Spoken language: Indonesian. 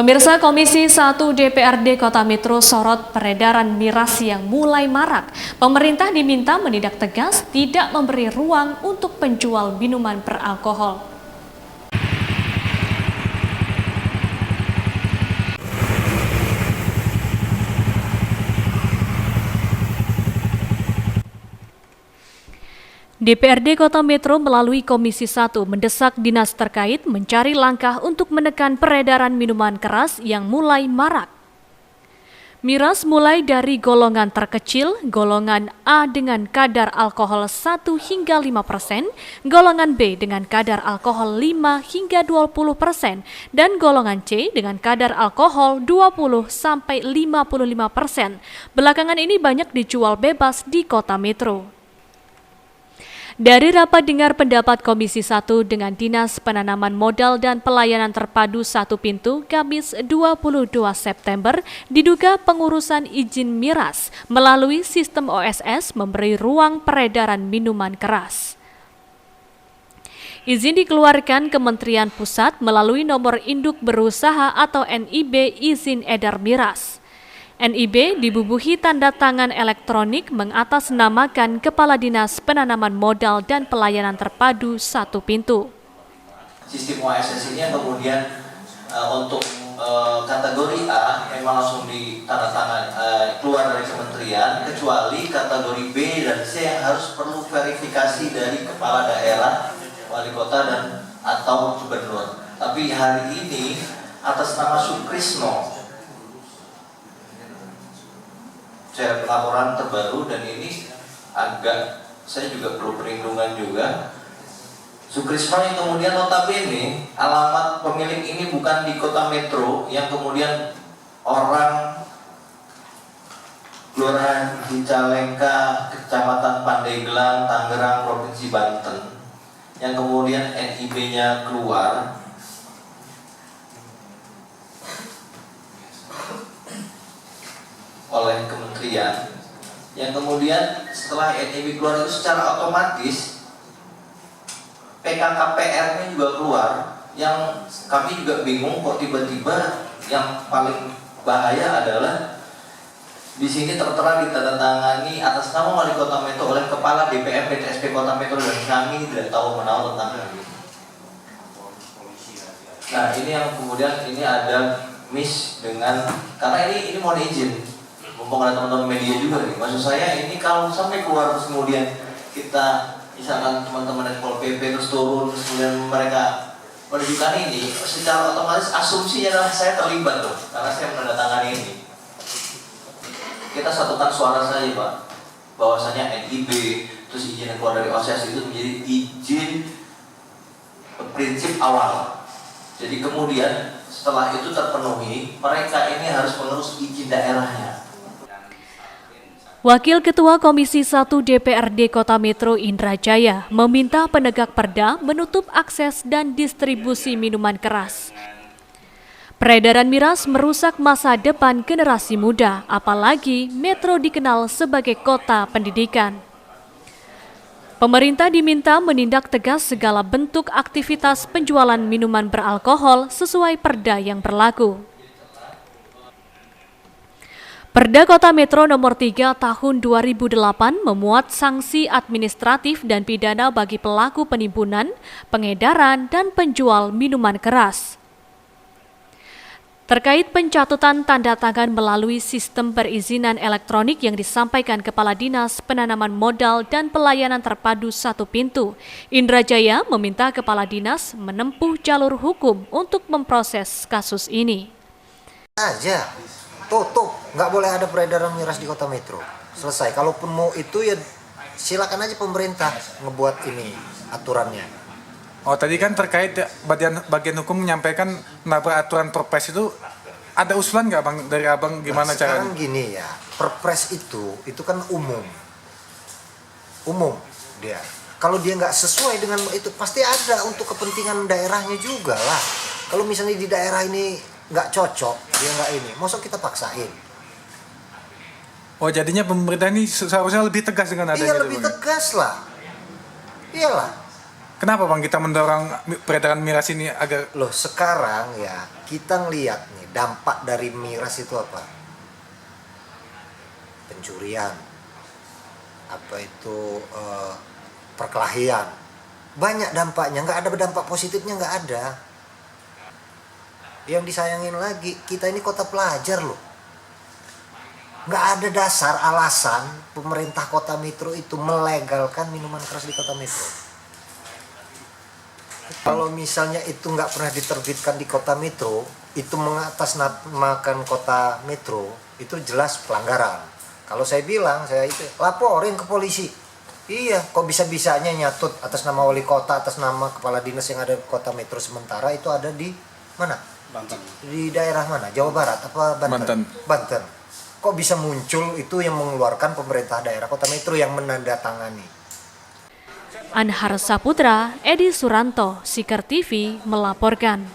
Pemirsa, Komisi 1 DPRD Kota Metro sorot peredaran miras yang mulai marak. Pemerintah diminta menindak tegas tidak memberi ruang untuk penjual minuman beralkohol. DPRD Kota Metro melalui Komisi 1 mendesak dinas terkait mencari langkah untuk menekan peredaran minuman keras yang mulai marak. Miras mulai dari golongan terkecil, golongan A dengan kadar alkohol 1 hingga 5%, golongan B dengan kadar alkohol 5 hingga 20%, dan golongan C dengan kadar alkohol 20 sampai 55%. Belakangan ini banyak dijual bebas di Kota Metro. Dari rapat dengar pendapat Komisi 1 dengan Dinas Penanaman Modal dan Pelayanan Terpadu Satu Pintu, Kamis 22 September, diduga pengurusan izin miras melalui sistem OSS memberi ruang peredaran minuman keras. Izin dikeluarkan Kementerian Pusat melalui nomor induk berusaha atau NIB izin edar miras. NIB dibubuhi tanda tangan elektronik mengatasnamakan Kepala Dinas Penanaman Modal dan Pelayanan Terpadu Satu Pintu. Sistem OSS ini yang kemudian untuk kategori A memang langsung ditandatangan keluar dari kementerian, kecuali kategori B dan C yang harus perlu verifikasi dari kepala daerah, wali kota dan atau gubernur. Tapi hari ini atas nama Sukrisno, saya laporan terbaru dan ini agak saya juga perlu perlindungan juga. Sukrisno yang kemudian notabene alamat pemilik ini bukan di Kota Metro, yang kemudian orang Kelurahan Cicalengka, Kecamatan Pandeglang, Tangerang, Provinsi Banten, yang kemudian NIB-nya keluar. Oleh kementerian, yang kemudian setelah NIB keluar itu secara otomatis PKKPR-nya juga keluar, yang kami juga bingung kok tiba-tiba. Yang paling bahaya adalah di sini tertera ditandatangani atas nama Wali Kota Metro oleh Kepala DPM PTSP Kota Metro, dan kami tidak tahu menahu tentang hal ini. Nah, ini yang kemudian ini ada miss dengan, karena ini mohon izin mumpung ada teman-teman media juga nih. Maksud saya ini kalau sampai keluar terus kemudian kita misalkan teman-teman dari Pol PP terus turun terus kemudian mereka menunjukkan ini, secara otomatis asumsinya adalah saya terlibat loh, karena saya menandatangani ini. Kita satukan suara saja Pak, bahwasanya NIB terus izin yang keluar dari OSS itu menjadi izin prinsip awal. Jadi kemudian setelah itu terpenuhi, mereka ini harus mengurus izin daerahnya. Wakil Ketua Komisi 1 DPRD Kota Metro Indra Jaya meminta penegak perda menutup akses dan distribusi minuman keras. Peredaran miras merusak masa depan generasi muda, apalagi Metro dikenal sebagai kota pendidikan. Pemerintah diminta menindak tegas segala bentuk aktivitas penjualan minuman beralkohol sesuai perda yang berlaku. Perda Kota Metro Nomor 3 Tahun 2008 memuat sanksi administratif dan pidana bagi pelaku penimbunan, pengedaran, dan penjual minuman keras. Terkait pencatutan tanda tangan melalui sistem perizinan elektronik yang disampaikan Kepala Dinas Penanaman Modal dan Pelayanan Terpadu Satu Pintu, Indra Jaya meminta Kepala Dinas menempuh jalur hukum untuk memproses kasus ini. Tutup, nggak boleh ada peredaran miras di Kota Metro. Selesai. Kalaupun mau itu ya silakan aja pemerintah ngebuat ini aturannya. Oh, tadi kan terkait bagian hukum menyampaikan menabrak aturan Perpres itu, ada usulan nggak Bang dari Abang gimana caranya? Sekarang gini ya, Perpres itu kan umum dia. Kalau dia nggak sesuai dengan itu pasti ada untuk kepentingan daerahnya juga lah. Kalau misalnya di daerah ini nggak cocok, dia nggak ini, maksud kita paksain. Oh, jadinya pemerintah ini seharusnya lebih tegas dengan adanya. Iya, lebih tegas lah. Iyalah. Kenapa Bang kita mendorong peredaran miras ini agar Loh sekarang ya kita ngelihat nih dampak dari miras itu apa? Pencurian, apa itu perkelahian, banyak dampaknya. Nggak ada dampak positifnya, nggak ada. Yang disayangin lagi, kita ini kota pelajar loh. Nggak ada dasar alasan pemerintah kota Metro itu melegalkan minuman keras di kota Metro. Kalau misalnya itu nggak pernah diterbitkan di kota Metro, itu mengatasnamakan kota Metro, itu jelas pelanggaran. Kalau saya bilang, saya itu laporin ke polisi. Iya, kok bisa-bisanya nyatut atas nama wali kota, atas nama kepala dinas yang ada di kota Metro, sementara itu ada di mana? Banten. Di daerah mana? Jawa Barat apa Banten? Banten. Kok bisa muncul itu yang mengeluarkan pemerintah daerah kota Metro yang menandatangani? Anhar Saputra, Edi Suranto, Siker TV melaporkan.